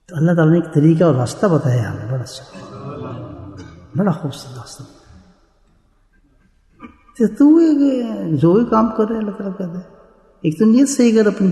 تو اللہ تعالیٰ نے ایک طریقہ اور راستہ بتایا ہمیں، بڑا اچھا، بڑا خوبصورت راستہ۔ تو جو بھی کام کر رہے اللہ تعالیٰ کہتا ہے ایک تو نیت صحیح کر اپنی،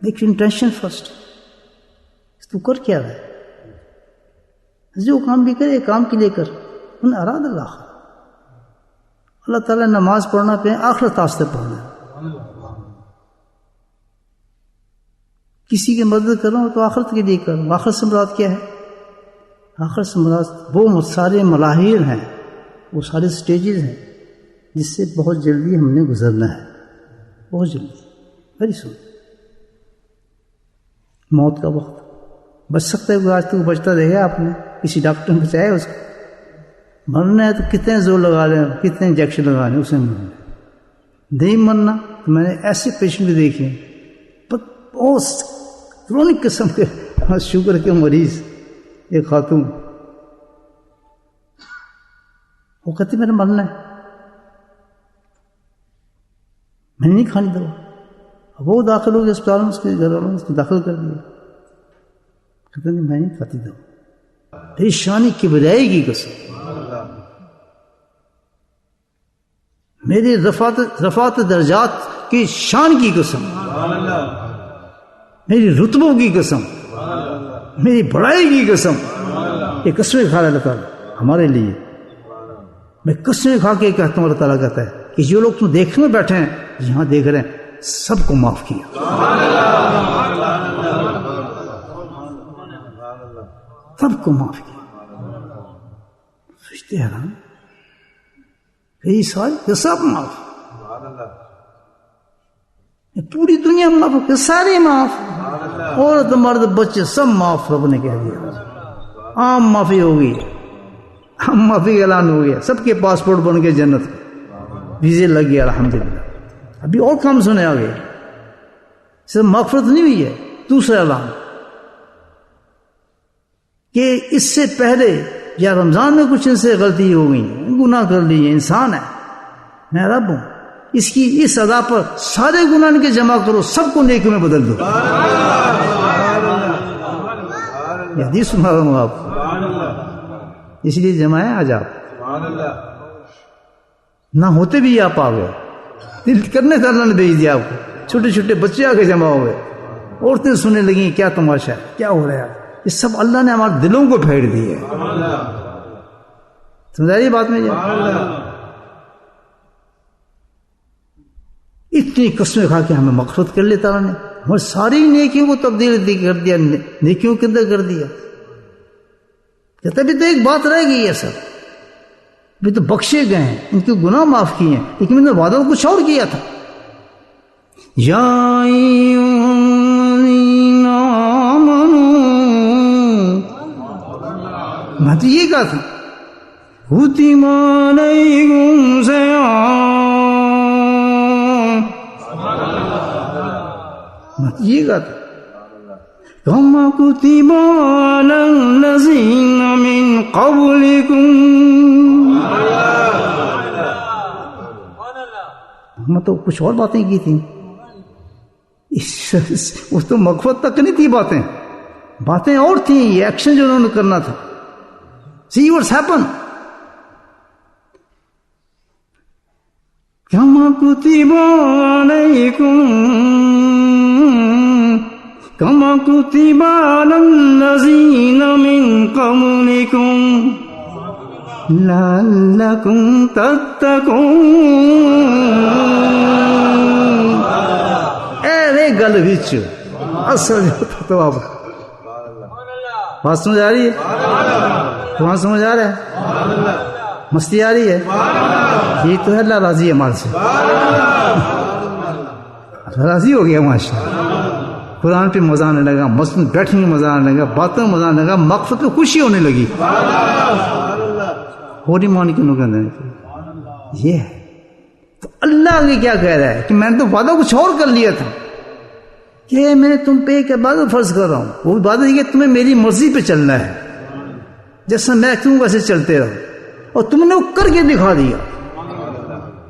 ایک انٹینشن فرسٹ، تو کر کیا رہا ہے، جو کام بھی کرے کام کے لیے کر، ان اراد اللہ، اللہ تعالیٰ نماز پڑھنا پہ آخرت واسطے پڑھنا ہے، کسی کی مدد کر رہا ہوں تو آخرت کے لیے کروں۔ آخرت سے مراد کیا ہے؟ آخرت سے مراد وہ سارے مراحل ہیں، وہ سارے سٹیجز ہیں جس سے بہت جلدی ہم نے گزرنا ہے، بہت جلدی، ویری سون۔ موت کا وقت بچ سکتا ہے کوئی؟ آج تک بچتا دیکھا آپ نے؟ کسی ڈاکٹر نے بچایا اس کو؟ مرنا ہے تو کتنے زور لگا رہے ہیں، کتنے انجیکشن لگا رہے ہیں، اسے مرنا ہے۔ نہیں مرنا تو میں نے ایسے پیشنٹ بھی دیکھے بہت کرونک قسم کے شوگر کے مریض، ایک خاتون، وہ کہتی میں نے مرنا ہے، میں نے نہیں کھانی دوا۔ اب وہ داخل ہو گیا اسپتال میں، اس کے گھر والوں نے اس کو داخل کر دیا، کہتے نہیں میں نہیں کھاتی دوا۔ پریشانی کبریائی کی قسم، میری رفعت درجات کی شان کی قسم، میری رتبوں کی قسم، میری بڑائی کی قسم، یہ قسمیں کھا رہا اللہ تعالیٰ ہمارے لیے۔ میں قسمیں کھا کے کہتا ہوں، اللہ تعالیٰ کہتا ہے کہ جو لوگ تم دیکھنے بیٹھے ہیں، یہاں دیکھ رہے ہیں، سب کو معاف کیا، سب کو معاف کیا۔ سوچتے حیران، کئی سال سب معاف، پوری دنیا معاف، سارے معاف، عورت مرد بچے سب معاف، رب نے کہہ دیا، عام معافی ہوگی، عام معافی اعلان ہو گیا، سب کے پاسپورٹ بن گئے جنت کے، ویزے لگ گیا الحمدللہ۔ ابھی اور کام سنے آگے، صرف مغفرت نہیں ہوئی ہے، دوسرا اعلان کہ اس سے پہلے یا رمضان میں کچھ ان سے غلطی ہو گئی، گناہ کر لیے، انسان ہے، میں رب ہوں، اس کی اس ادا پر سارے گناہ ان کے جمع کرو، سب کو نیکی میں بدل دو۔ یہ حدیث سنا رہا ہوں آپ، اس لیے جمع ہے آج آپ، نہ ہوتے بھی آپ آ گئے، دل کرنے سے اللہ نے بھیج دیا آپ کو، چھوٹے چھوٹے بچے آ کے جمع ہو گئے، عورتیں سننے لگیں کیا تماشا ہے، کیا ہو رہا ہے، یہ سب اللہ نے ہمارے دلوں کو پھیر دی ہے۔ سمجھا رہی بات میں؟ اتنی قسمیں کھا کے ہمیں مغفرت کر لیتا اللہ نے، ہماری ساری نیکیوں کو تبدیل کر دیا، نیکیوں کے اندر کر دیا۔ کہتا بھی تو ایک بات رہ گئی ہے سر، بھی تو بخشے گئے ہیں، ان کے گناہ معاف کیے ہیں، لیکن میں نے وعدہ کچھ اور کیا تھا۔ یا میں تو یہ کہا تھا، کتب علیکم الصیام، میں تو یہ کہا تھا کما کتب علی الذین من قبلکم، میں تو کچھ اور باتیں کی تھیں، اس تو مغفرت تک نہیں تھی، باتیں اور تھیں، یہ ایکشن جو انہوں نے کرنا تھا۔ See what's happened. كما كتب عليكم كما كتب على الذين من قبلكم لعلكم تتقون۔ اے گل وچ اصل تو آپ بات سمجھ آ رہی ہے؟ تمہیں سمجھ آ رہا ہے؟ مستی آ رہی ہے؟ یہ تو ہے اللہ راضی ہے ہمارے سے، راضی ہو گیا ماشاءاللہ، قرآن پہ مزہ آنے لگا، مسجد بیٹھنے میں مزہ آنے لگا، باتوں میں مزہ آنے لگا، مغفرت میں خوشی ہونے لگی۔ ہوری مانی کیوں کہتے ہیں یہ ہے؟ تو اللہ آگے کیا کہہ رہا ہے کہ میں نے تو وعدہ کچھ اور کر لیا تھا، کہ میں تم پہ ایک عبادت فرض کر رہا ہوں، وہ عبادت یہ کہ تمہیں میری مرضی پہ چلنا ہے، جیسا میں کہوں ویسے چلتے رہو، اور تم نے وہ کر کے دکھا دیا۔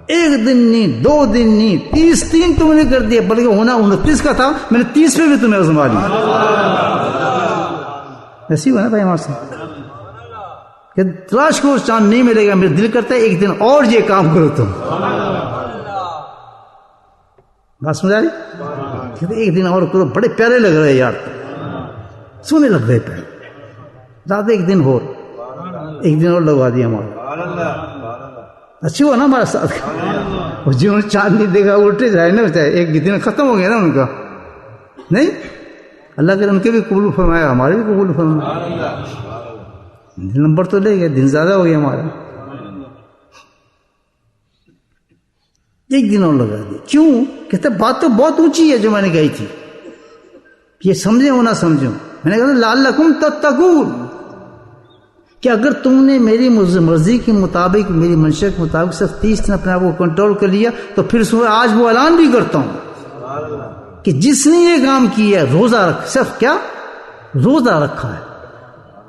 ایک دن نہیں، 2 دن نہیں، 30 دن تم نے کر دیا، بلکہ ہونا 29 کا تھا، میں نے 30 پہ بھی تمہیں آزما لیا. ایسی ہوا نا بھائی ہمارے ساتھ کہ تلاش کو چاند نہیں ملے گا، میرا دل کرتا ہے ایک دن اور یہ کام کرو تم. بات سمجھ آ رہی؟ کہتے ایک دن اور کرو، بڑے پیارے لگ رہے یار، سونے لگ رہے پیر. رات ایک دن اور لگوا دیا ہمارا. اچھی ہوا نا ہمارا ساتھ. جنہوں نے چاند نہیں دیکھا الٹے جائے نا، ایک دن ختم ہو گیا نا ان کا. نہیں، اللہ کے ان کے بھی قبول فرمایا، ہمارے بھی قبول فرمایا. نمبر تو لے گئے، دن زیادہ ہو گیا ہمارا. ایک دن اور لگا دیا. کیوں؟ کہتے بات تو بہت اونچی ہے جو میں نے کہی تھی، یہ سمجھیں ہو نہ سمجھو. میں نے کہا لعلکم تتقون، کہ اگر تم نے میری مرضی کے مطابق، میری منشا کے مطابق صرف 30 دن اپنے آپ کو کنٹرول کر لیا، تو پھر آج وہ اعلان بھی کرتا ہوں کہ جس نے یہ کام کیا ہے، روزہ رکھ، صرف کیا روزہ رکھا ہے.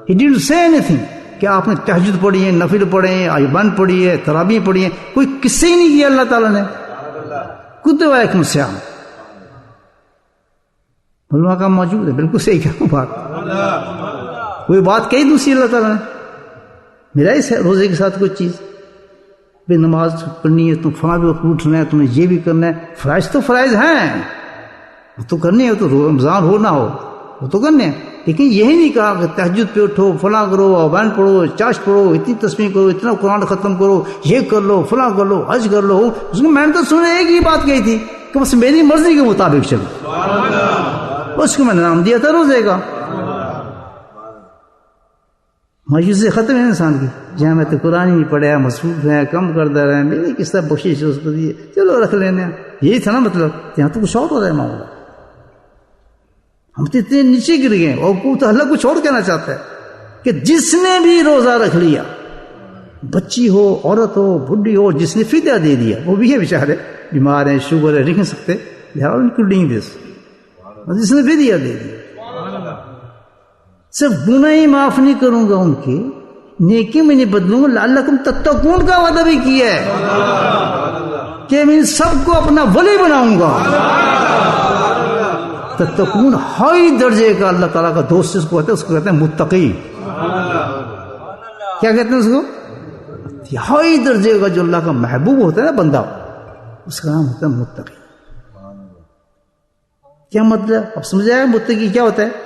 He didn't say anything کہ آپ نے تہجد پڑھی ہے، نفل پڑھے ہیں، ایوان پڑھی ہے، تراویح پڑھی ہے، کوئی قصے ہی نہیں کیا اللہ تعالیٰ نے. کتب علیکم الصیام، علماء کا موجود ہے، بالکل صحیح کہا بات. کوئی بات کہی دوسری اللہ تعالیٰ نے میرا ہی روزے کے ساتھ کوئی چیز، بے نماز پڑھنی ہے، تم فلاں بھی اٹھنا ہے، تمہیں یہ بھی کرنا ہے. فرائض تو فرائض ہیں، وہ تو کرنے ہیں، تو رمضان ہو نہ ہو وہ تو کرنے ہیں. لیکن یہی نہیں کہا کہ تہجد پہ اٹھو، فلاں کرو، اوان پڑھو، چاش پڑھو، اتنی تسبیح کرو، اتنا قرآن ختم کرو، یہ کر لو، فلاں کر لو، حج کر لو. اس کو میں نے تو سنے ایک ہی بات کہی تھی کہ بس میری مرضی کے مطابق چلو. اس کو میں نے نام دیا تھا روزے کا. مایوسی ختم ہے انسان کی، جہاں میں تو قرآن ہی نہیں پڑھا، مصروف ہے، کم کرتا رہے، میری کس طرح بخشش اس کو دیے، چلو رکھ لینے. یہی تھا نا مطلب. یہاں تو کچھ اور ہو رہا ہے معاملہ. ہم تو اتنے نیچے گر گئے، اور تو اللہ کچھ اور کہنا چاہتا ہے کہ جس نے بھی روزہ رکھ لیا، بچی ہو، عورت ہو، بڈھی ہو، جس نے فدیہ دے دیا، وہ بھی ہے بیچارے، بیمار ہیں، شوگر ہے، رکھ نہیں سکتے، انکلوڈنگ دس، جس نے فدیہ دے دیا. صرف گناہ ہی معاف نہیں کروں گا ان کی، نیکی میں نہیں بدلوں گا. لعلکم تتقون کا وعدہ بھی کیا ہے کہ میں سب کو اپنا ولی بناؤں گا. تتقون ہائی درجے کا اللہ تعالیٰ کا دوست اس کو کہتے ہیں، اس کو کہتے ہیں متقی. کیا کہتے ہیں اس کو؟ ہائی درجے کا جو اللہ کا محبوب ہوتا ہے نا بندہ، اس کا نام ہوتا ہے متقی. کیا مطلب اب سمجھ آئے متقی کیا ہوتا ہے؟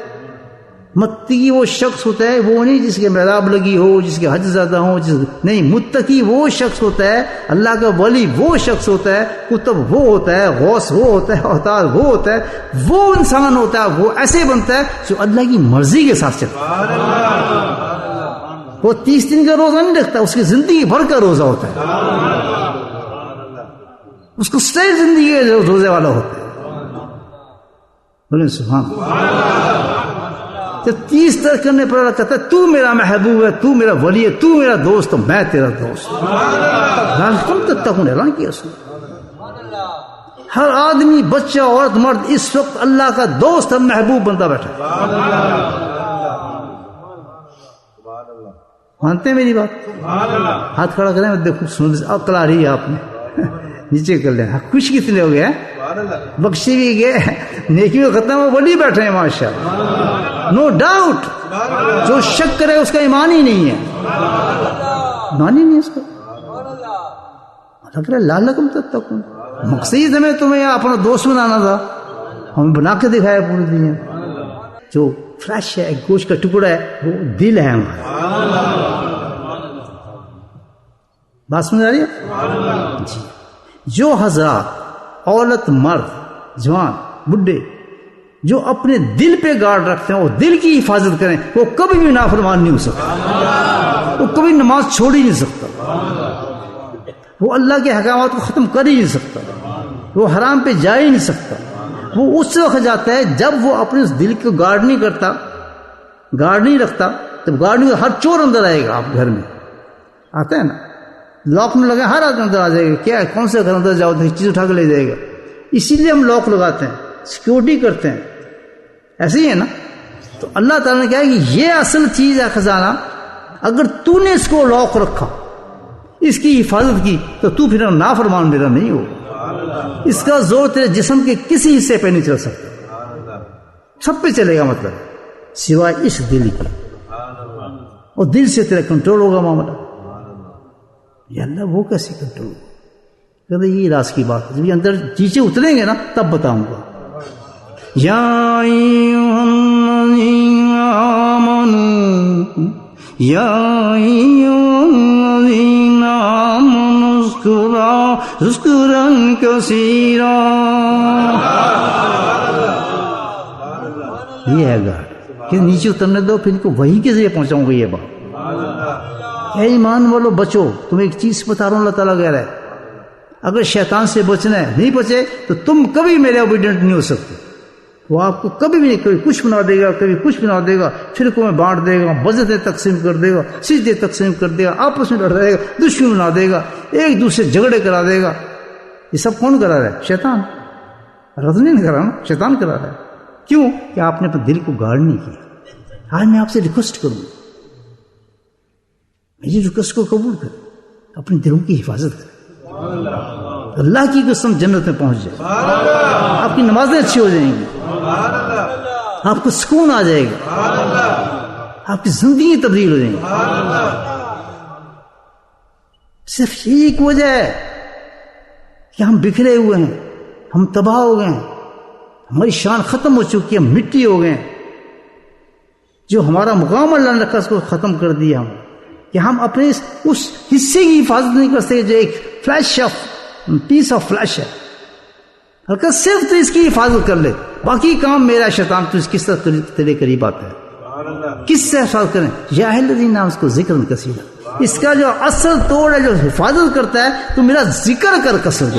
متقی وہ شخص ہوتا ہے، وہ نہیں جس کے محراب لگی ہو، جس کے حج زیادہ ہو، نہیں. متقی وہ شخص ہوتا ہے، اللہ کا ولی وہ شخص ہوتا ہے، قطب وہ ہوتا ہے، غوث وہ ہوتا ہے، اوتاد وہ ہوتا ہے، وہ انسان ہوتا ہے، وہ ایسے بنتا ہے جو اللہ کی مرضی کے ساتھ چلتا ہے. وہ 30 دن کا روزہ نہیں رکھتا، اس کی زندگی بھر کا روزہ ہوتا ہے، اس کو سٹائل زندگی کا روزے والا ہوتا ہے. بولے سبحان اللہ. جب 30 ترک کرنے پر اللہ کہتا ہے تو میرا محبوب ہے، تو میرا ولی ہے، تو میرا دوست، میں تیرا دوست. تم تتقون اعلان کیا اس نے. ہر آدمی، بچہ، عورت، مرد اس وقت اللہ کا دوست اور محبوب بندہ بیٹھا ہے. مانتے ہیں میری بات؟ ہاتھ کھڑا کریں، دیکھو عقل آ رہی ہے آپ نے. نیچے کر لیں. خوش کتنے ہو گئے، بخشی بھی گئے، نیکی بھی ختم ہو، ولی بیٹھے ہیں ماشاءاللہ. No doubt. جو شک کرے اس کا ایمان ہی نہیں ہے، ایمان ہی نہیں اس کا. لگ رہا ہے لعلکم تتقون، مقصد ہمیں تمہیں اپنا دوست بنانا تھا، ہمیں بنا کے دکھایا پوری دنیا. جو فلیش ہے، گوشت کا ٹکڑا ہے، وہ دل ہے ہمارا. بات سمجھ آ رہی ہے؟ جی. جو حضرات، عورت، مرد، جوان، بڈھے، جو اپنے دل پہ گارڈ رکھتے ہیں، وہ دل کی حفاظت کریں، وہ کبھی بھی نافرمان نہیں ہو سکتا، وہ کبھی نماز چھوڑ ہی نہیں سکتا، وہ اللہ کے احکامات کو ختم کر ہی نہیں سکتا، وہ حرام پہ جا ہی نہیں سکتا. وہ اس وقت جاتا ہے جب وہ اپنے اس دل کو گارڈ نہیں کرتا، گارڈ نہیں رکھتا. جب گارڈ نہیں، ہر چور اندر آئے گا. آپ گھر میں آتا ہے نا، لاک میں لگا، ہر آدمی اندر آ جائے گا. کیا ہے، کون سے گھر اندر جاؤ تو چیز اٹھا کے لے جائے گا. اسی لیے ہم لاک لگاتے ہیں، سیکیورٹی کرتے ہیں. ایسے ہی ہے نا. تو اللہ تعالیٰ نے کہا کہ یہ اصل چیز ہے خزانہ. اگر تو نے اس کو لاک رکھا، اس کی حفاظت کی تو تو پھر نافرمان میرا نہیں ہو. اس کا زور تیرے جسم کے کسی حصے پہ نہیں چل سکتا, سب پہ چلے گا مطلب سوائے اس دل کی, اور دل سے تیرا کنٹرول ہوگا معاملہ. یا اللہ وہ کیسے کنٹرول ہوگا؟ کہتے یہ راز کی بات ہے, جب یہ اندر چیزیں اتریں گے نا تب بتاؤں گا. یا ایھا الذین آمنوا یا ایھا الذین آمنوا اذکروا ذکرا کثیرا. یہ ہے گا کہ نیچے اترنے دو, پھر ان کو وہی کے ذریعے پہنچاؤں گا یہ بات. اے ایمان والو بچو, تمہیں ایک چیز بتا رہا ہوں, اللہ تعالیٰ کہہ رہا ہے اگر شیطان سے بچنا ہے, نہیں بچے تو تم کبھی میرے اوبیڈینٹ نہیں ہو سکتے. وہ آپ کو کبھی بھی نہیں, کبھی کچھ بنا دے گا, کبھی کچھ بنا دے گا, فرقوں میں بانٹ دے گا, وظیفے تقسیم کر دے گا, سجدے تقسیم کر دے گا, آپس میں لڑائے گا, دشمن بنا دے گا, ایک دوسرے جھگڑے کرا دے گا. یہ سب کون کرا رہا ہے؟ شیطان. رض نہیں کرا نا, شیطان کرا رہا ہے. کیوں؟ کہ آپ نے اپنے دل کو گارڈ نہیں کیا. آج میں آپ سے ریکویسٹ کروں, میری ریکویسٹ کو قبول کریں, اپنے دلوں کی حفاظت کریں. اللہ کی قسم جنت میں پہنچ جائے, آپ کی نمازیں اچھی ہو جائیں گی, آپ کو سکون آ جائے گا, آپ کی زندگی تبدیل ہو جائیں گی. صرف یہی ایک وجہ ہے کہ ہم بکھرے ہوئے ہیں, ہم تباہ ہو گئے ہیں, ہماری شان ختم ہو چکی ہے, ہم مٹی ہو گئے ہیں. جو ہمارا مقام اللہ نے رکھا اس کو ختم کر دیا ہم, کہ ہم اپنے اس حصے کی حفاظت نہیں کر سکتے جو ایک flesh of piece of flesh ہے. ہلکا صرف تو اس کی حفاظت کر لے, باقی کام میرا شیطان تو اس کس طرح تیرے قریب آتا ہے, کس سے حفاظت کریں. یا الذین آمنوا اس کو ذکر کثیرا, اس کا جو اصل توڑ ہے جو حفاظت کرتا ہے تو میرا ذکر کر کثرت.